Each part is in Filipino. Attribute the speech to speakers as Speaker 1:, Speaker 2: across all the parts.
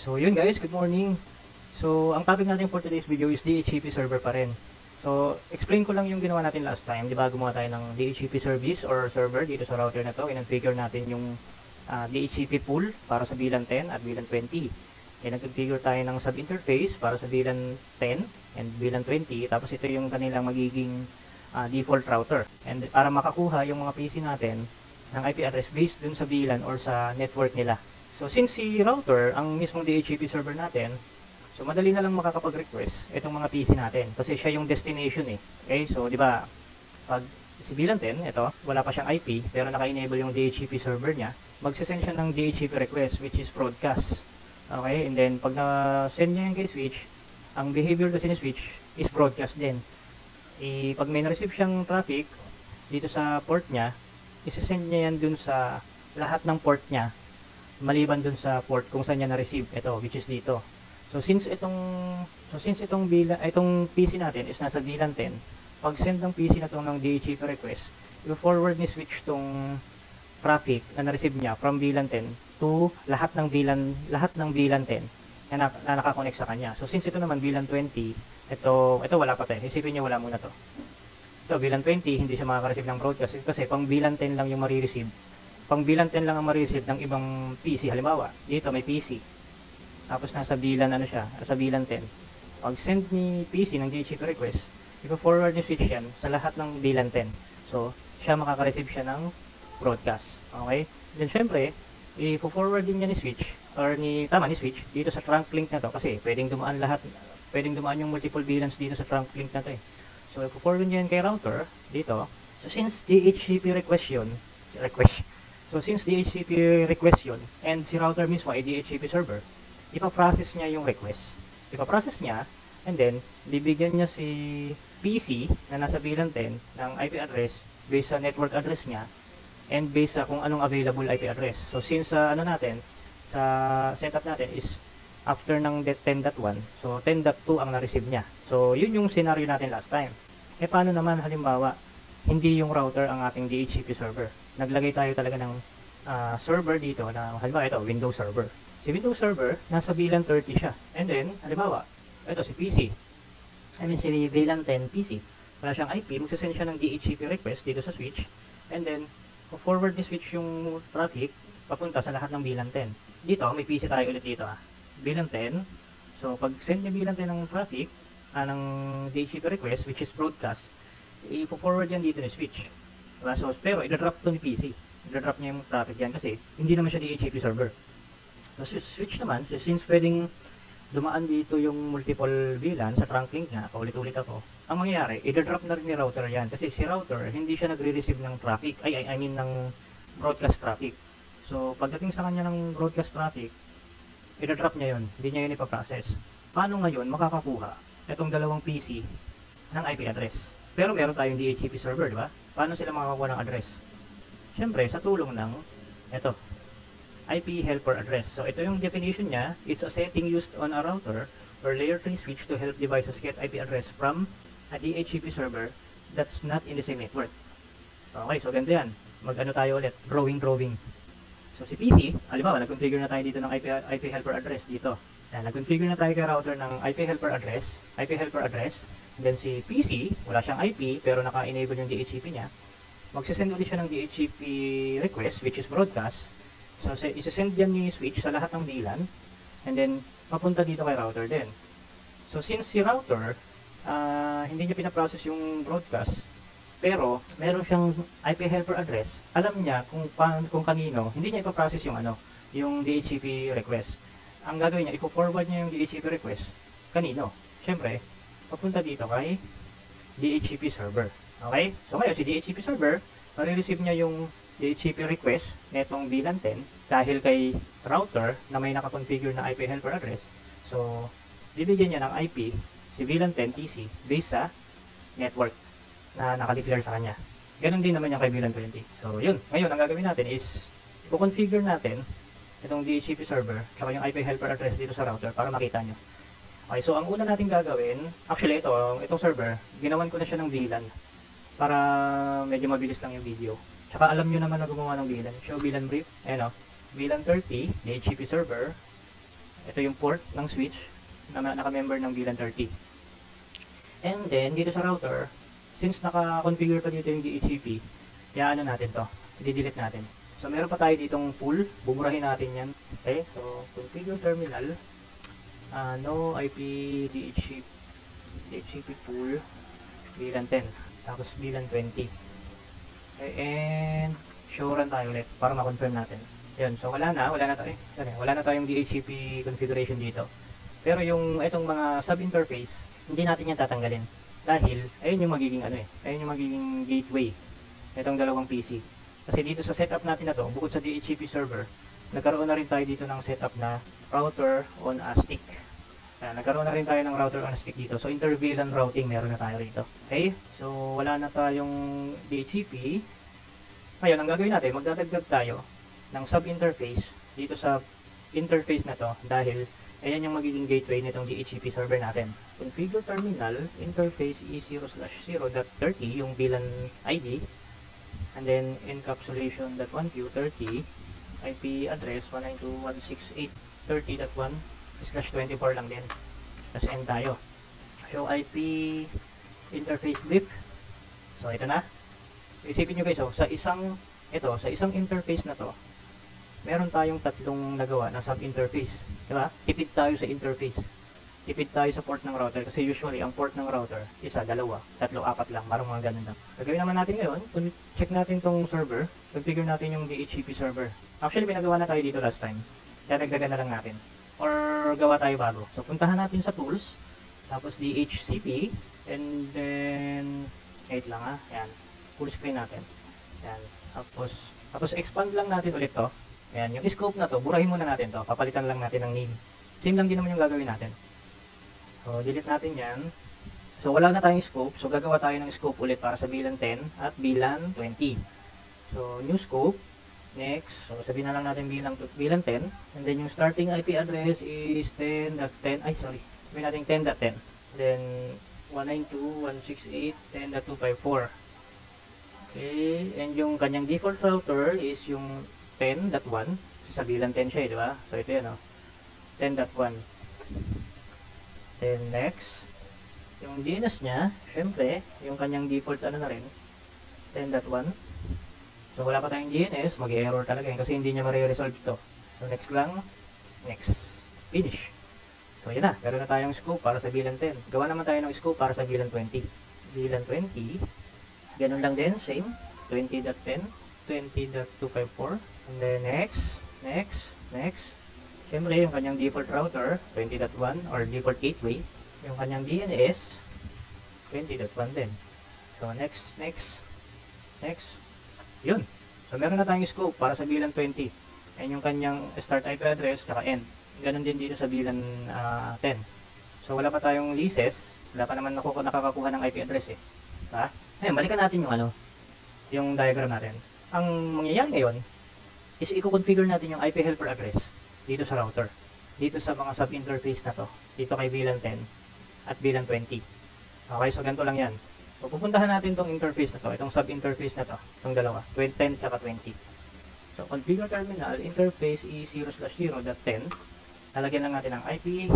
Speaker 1: So yun guys, good morning. So ang topic natin for today's video is DHCP server pa rin. So explain ko lang yung ginawa natin last time. Di ba gumawa tayo ng DHCP service or server dito sa router na to. In-configure natin yung DHCP pool para sa VLAN 10 at VLAN 20. Nag-configure tayo ng sub-interface para sa VLAN 10 and VLAN 20. Tapos ito yung kanilang magiging default router. And para makakuha yung mga PC natin ng IP address based dun sa VLAN or sa network nila. So since si router ang mismong DHCP server natin, so madali na lang makakapag-request itong mga PC natin kasi siya yung destination eh. Okay? So di ba pag si VLAN 10, ito, wala pa siyang IP pero naka-enable yung DHCP server niya, magsisend siya ng DHCP request which is broadcast. Okay? And then pag na-send niya yung kay switch, ang behavior kasi ni switch is broadcast din. Pag may na-receive siyang traffic dito sa port niya, isi-send niya yan dun sa lahat ng port niya maliban dun sa port kung saan niya na-receive ito, which is dito. So since itong PC natin is nasa VLAN 10, pag send ng PC na to ng DHCP request, i-forward ni switch tong traffic na na-receive niya from VLAN 10 to lahat ng VLAN 10 na nakakonect sa kanya. So since ito naman VLAN 20, ito wala pa tayo. Isipin niyo wala muna to. Ito VLAN 20, hindi siya makaka-receive ng broadcast kasi pang VLAN 10 lang yung ma-receive. Pang VLAN 10 lang ang ma-receive ng ibang PC. Halimbawa, dito may PC. Tapos nasa VLAN nasa VLAN 10. Pag send ni PC ng DHCP request, ipo-forward ni switch yan sa lahat ng VLAN 10. So, siya makaka-receive siya ng broadcast. Okay? Then syempre, ipo-forward din niya ni switch or ni switch dito sa trunk link na to kasi pwedeng dumaan yung multiple VLANs dito sa trunk link na to eh. So, ipo-forward niya yan kay router dito. So, since DHCP request yun, and si router mismo ay DHCP server, ipaprocess niya yung request. Ipaprocess niya, and then, bibigyan niya si PC na nasa VLAN 10 ng IP address based sa network address niya, and based sa kung anong available IP address. So, since sa setup natin is after ng 10.1, so 10.2 ang na-receive niya. So, yun yung scenario natin last time. Paano naman halimbawa, hindi yung router ang ating DHCP server? Naglagay tayo talaga ng server dito na halimbawa ito, Windows server. Si Windows server, nasa VLAN 30 siya. And then, halimbawa, ito si PC. Si VLAN 10 PC. Wala siyang IP, magsasend siya ng DHCP request dito sa switch. And then, forward ni switch yung traffic papunta sa lahat ng VLAN 10. Dito, may PC tayo ulit dito VLAN 10. So, pag send niya VLAN 10 ng traffic, ng DHCP request, which is broadcast, ipo-forward yan dito ni switch. Diba? So, pero i-drop to ni PC. I-drop niya yung traffic yan kasi hindi naman siya DHCP server. So, switch naman, since pwedeng dumaan dito yung multiple VLAN sa trunk link niya, paulit-ulit ako, ang mangyayari, i-drop na rin ni router yan kasi si router, hindi siya nagre-receive ng traffic, ng broadcast traffic. So, pagdating sa kanya ng broadcast traffic, i-drop niya yun, hindi niya yun ipaprocess. Paano ngayon makakakuha itong dalawang PC ng IP address? Pero meron tayong DHCP server, di ba? Paano sila makakakuha ng address? Siyempre, sa tulong ng IP helper address. So, ito yung definition niya. It's a setting used on a router or layer 3 switch to help devices get IP address from a DHCP server that's not in the same network. Okay, so ganda yan. Mag-ano tayo ulit? Drawing. So, si PC, halimbawa, nag-configure na tayo dito ng IP helper address dito. Nag-configure na tayo kay router ng IP helper address. Then si PC, wala siyang IP pero naka-enable yung DHCP niya. Magsisend ulit siya ng DHCP request which is broadcast. So isasend yan ni switch sa lahat ng VLAN and then mapunta dito kay router din. So since si router hindi niya pinaprocess yung broadcast pero meron siyang IP helper address, alam niya kung kanino, hindi niya ipaprocess yung DHCP request. Ang gagawin niya, ipo-forward niya yung DHCP request kanino? Siyempre, papunta dito kay DHCP server. Okay? So ngayon, si DHCP server, marireceive niya yung DHCP request netong VLAN 10 dahil kay router na may nakakonfigure na IP helper address. So, bibigyan niya ng IP si VLAN 10 PC based sa network na nakadeclare sa kanya. Ganon din naman yung kay VLAN 20. So, yun. Ngayon, ang gagawin natin is i-configure natin itong DHCP server tsaka yung IP helper address dito sa router para makita nyo. Okay, so ang una natin gagawin, actually itong server, ginawan ko na siya ng VLAN para medyo mabilis lang yung video. Tsaka alam nyo naman na gumawa ng VLAN. Show VLAN brief. Ayan VLAN 30, DHCP server. Ito yung port ng switch na naka-member ng VLAN 30. And then, dito sa router, since naka-configure pa dito yung DHCP, ano natin to, i-delete natin. So, meron pa tayo ditong pool, buburahin natin yan. Okay, so, configure terminal, no IP DHCP pool, VLAN 10, tapos VLAN 20. Okay, and show run tayo ulit para ma-confirm natin. Yun, so wala na tayong DHCP configuration dito. Pero itong mga sub-interface, hindi natin yan tatanggalin. Dahil, ayun yung magiging ayun yung magiging gateway itong dalawang PC. Kasi dito sa setup natin na to, bukod sa DHCP server, nagkaroon na rin tayo dito ng setup na router on a stick. Nagkaroon na rin tayo ng router on a stick dito. So, inter-VLAN routing meron na tayo rito. Okay? So, wala na tayong DHCP. Ngayon, ang gagawin natin, magdadagdag tayo ng sub-interface dito sa interface na to dahil ayan yung magiging gateway nitong DHCP server natin. Configure terminal, interface E0/0.30, yung VLAN ID, and then encapsulation.1q30, IP address 192.168.30.1/24 lang din. Tapos end tayo. So, IP interface blip. So, ito na. Isipin nyo guys, sa isang interface na to, meron tayong tatlong nagawa na sub-interface. Diba? Tipid tayo sa interface. Tipid tayo sa port ng router. Kasi usually, ang port ng router, isa, dalawa, tatlo, apat lang. Parang mga ganun lang. Gagawin naman natin ngayon, check natin tong server, configure natin yung DHCP server. Actually, pinagawa na tayo dito last time. Kaya nagdagan na lang natin. Or gawa tayo bago. So, puntahan natin sa tools, tapos DHCP, and then, wait lang yan. Full screen natin. Yan. Tapos expand lang natin ulit to. Ayan, yung scope na to, burahin muna natin to. Papalitan lang natin ng name. Same lang din naman yung gagawin natin. So, delete natin yan. So, wala na tayong scope. So, gagawa tayo ng scope ulit para sa VLAN 10 at VLAN 20. So, new scope. Next. So, sabihin na lang natin VLAN 10. And then, yung starting IP address is 10.10. Ay, sorry. Sabihin natin 10.10. Then, 192.168.10.254. Okay. And yung kanyang default router is yung 10.1. Sa VLAN 10 siya, di ba? So, ito yan, 10.1. Then, next. Yung DNS niya, syempre, yung kanyang default na rin, 10.1. So, wala pa tayong DNS, mag-error talaga yun kasi hindi niya ma-resolve ito. So, next lang. Next. Finish. So, yun na. Meron na tayong scope para sa VLAN 10. Gawa naman tayo ng scope para sa VLAN 20. VLAN 20. Ganun lang din. Same. 20.10. 20.254. And then next. Siyempre, yung kanyang default router, 20.1 or default gateway. Yung kanyang DNS, 20.1 din. So, next. Yun. So, meron na tayong scope para sa VLAN 20. And yung kanyang start IP address, saka end. Ganun din dito sa VLAN 10. So, wala pa tayong leases. Wala pa naman nakakakuha ng IP address eh. Ha? Ngayon, balikan natin yung diagram natin. Ang mangyayari ngayon is i-configure natin yung IP helper address dito sa router. Dito sa mga sub-interface na to. Dito kay VLAN 10 at VLAN 20. Okay, so ganito lang yan. So, pupuntahan natin tong interface na to, itong sub-interface na to, itong dalawa, 10 at 20. So, configure terminal, interface E0/0.10. Lalagyan lang natin ang IP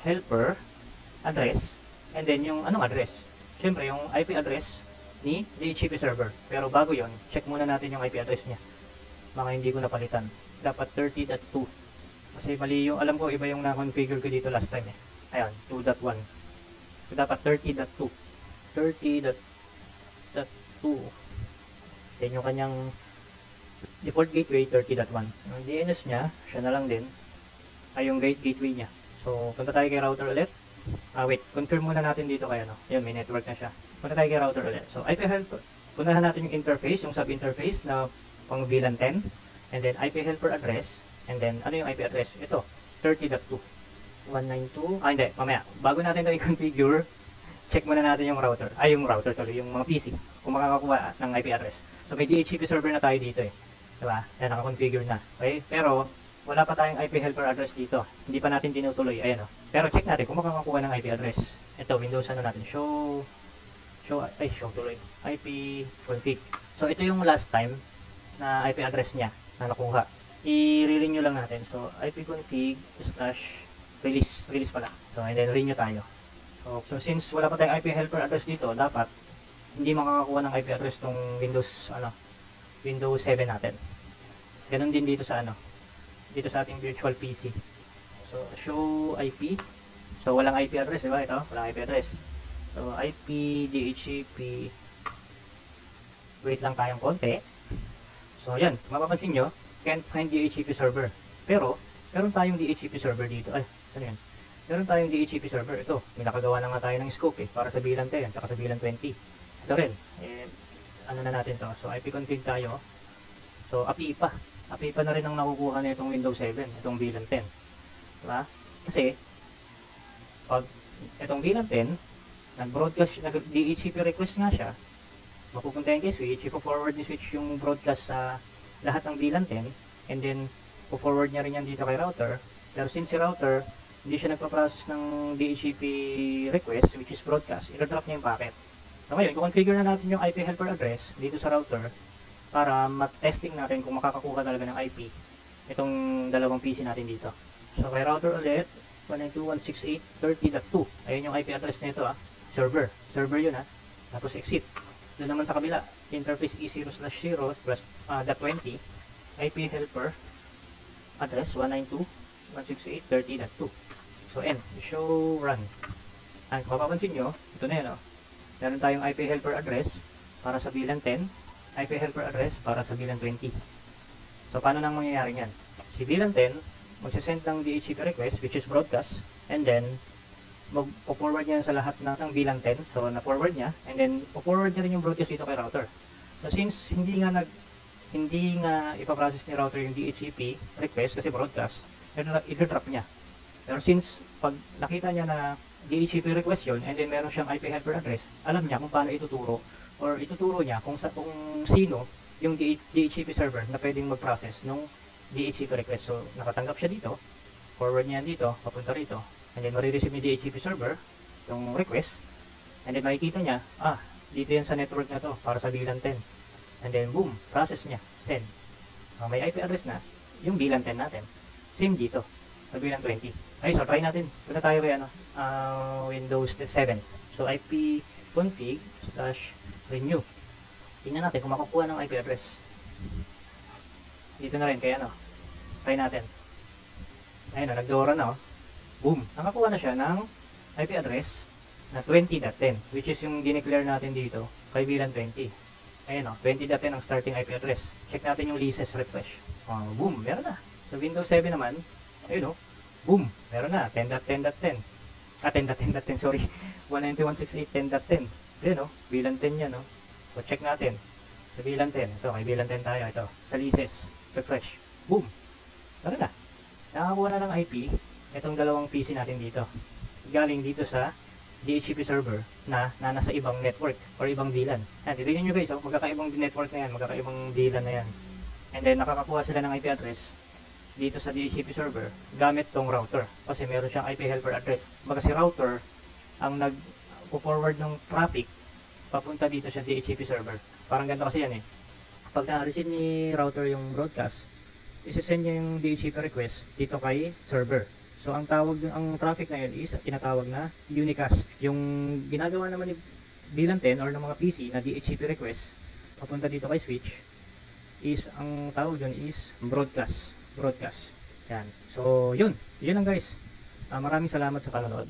Speaker 1: helper address, and then yung anong address? Siyempre, yung IP address ni DHCP server. Pero bago yon, check muna natin yung IP address niya. Baka hindi ko napalitan. Dapat 30.2. Kasi mali yung, alam ko, iba yung na-configure ko dito last time eh. Ayan, 2.1. So, dapat 30.2. 30.2. Then yung kanyang default gateway, 30.1. Yung DNS niya, siya na lang din, ay yung gateway niya. So, punta tayo kay router ulit. Wait, confirm muna natin dito kaya Yan, may network na siya. Punta tayo kay router ulit. So, IP helper. Punahan natin yung interface, yung sub-interface na pang VLAN 10. And then, IP helper address. And then, ano yung IP address? Ito, 30.2. 192. Hindi, mamaya. Bago natin ito i-configure, check muna natin yung router. Yung router tuloy, yung mga PC. Kung makakakuha ng IP address. So, may DHCP server na tayo dito eh. Diba? Yan, naka-configure na. Okay? Pero, wala pa tayong IP helper address dito. Hindi pa natin tinutuloy. Ayan o. Pero check natin kung makakakuha ng IP address. Ito, Windows ano natin. Show tuloy. IP config. So, ito yung last time na IP address niya na nakuha. i-renew lang natin. So, ipconfig slash release pala. So, and then renew tayo. So since wala pa tayong IP helper address dito, dapat hindi makakakuha ng IP address tong Windows 7 natin. Ganun din dito sa dito sa ating virtual PC. So, show IP. So, walang IP address, di ba? Ito, walang IP address. So, IP, DHCP. Wait lang tayong konti. So, yan. Mapapansin nyo, can't find DHCP server. Pero, meron tayong DHCP server dito. Ay, ano yan? Meron tayong DHCP server. Ito, may nakagawa na nga tayo ng scope para sa VLAN 10 at sa VLAN 20. Ito rin. Ano na natin to? So, ipconfig tayo. So, API pa na rin ang nakukuha na itong Windows 7, itong VLAN 10. Diba? Kasi, pag itong VLAN 10, nag-broadcast, nag-DHCP request nga siya, mapupunta yung kay switch, ipo-forward ni switch yung broadcast sa lahat ng VLAN 10, and then, po-forward niya rin yan dito kay router. Pero since si router, hindi siya nagpa-process ng DHCP request, which is broadcast, i-drop niya yung packet. So ngayon, i-configure na natin yung IP helper address dito sa router para mat-testing natin kung makakakuha talaga ng IP itong dalawang PC natin dito. So kay router ulit, 192.168.30.2. Ayun yung IP address nito server yun tapos exit. Doon naman sa kabila, interface E0/0/.20 IP helper address 192.168.30.2. So end, show run. Kung mapapansin nyo, ito na yun meron tayong IP helper address para sa VLAN 10, IP helper address para sa VLAN 20. So paano nang mangyayari yan? Si VLAN 10 magsisend ng DHCP request, which is broadcast, and then mag-forward niya sa lahat ng VLAN 10. So na-forward niya, and then po-forward niya rin yung broadcast dito kay router. So since hindi nga ipaprocess ni router yung DHCP request kasi broadcast, i-drop niya. Pero since pag nakita niya na DHCP request yun, and then meron siyang IP helper address, alam niya kung paano ituturo niya kung sino yung DHCP server na pwedeng mag-process ng DHCP request. So nakatanggap siya dito, forward niya dito, papunta rito, and then marireceive ni DHCP server yung request, and then makikita niya, dito yan sa network na to para sa VLAN 10, and then boom, process niya, send. May IP address na yung VLAN 10 natin, same dito sa VLAN 20. So try natin. Punta tayo kay Windows 7. So ipconfig /renew. Tingnan natin kung makukuha ng IP address. Dito na rin kay try natin. Ayun nagdora na Boom. Nakakuha na siya ng IP address na 20.10, which is yung dineclare natin dito kay VLAN 20. Ayun 20.10 ang starting IP address. Check natin yung leases refresh. Boom, meron na. Sa Windows 7 naman, ayun boom, meron na, 10.10.10. 10.10.10, sorry. 191.68.10.10. Ayun VLAN 10 yan So check natin. Sa VLAN 10. Ito, kay VLAN 10 tayo. Ito, sa leases. Refresh. Boom. Meron na. Nakakuha na ng IP itong dalawang PC natin dito. Galing dito sa DHCP server na nasa ibang network or ibang VLAN. Yan, titignan nyo guys, magkakaibang network na yan, magkakaibang VLAN na yan. And then, nakakakuha sila ng IP address dito sa DHCP server gamit tong router kasi meron siyang IP helper address. Baga si router ang nag-forward ng traffic papunta dito sa DHCP server. Parang ganito kasi yan Pag na-receive ni router yung broadcast, isesend niya yung DHCP request dito kay server. So ang traffic na yun is tinatawag na unicast. Yung ginagawa naman ni VLAN 10 or ng mga PC na DHCP request papunta dito kay switch is ang tawag dun is broadcast. Yan. So, yun lang guys. Maraming salamat sa panonood.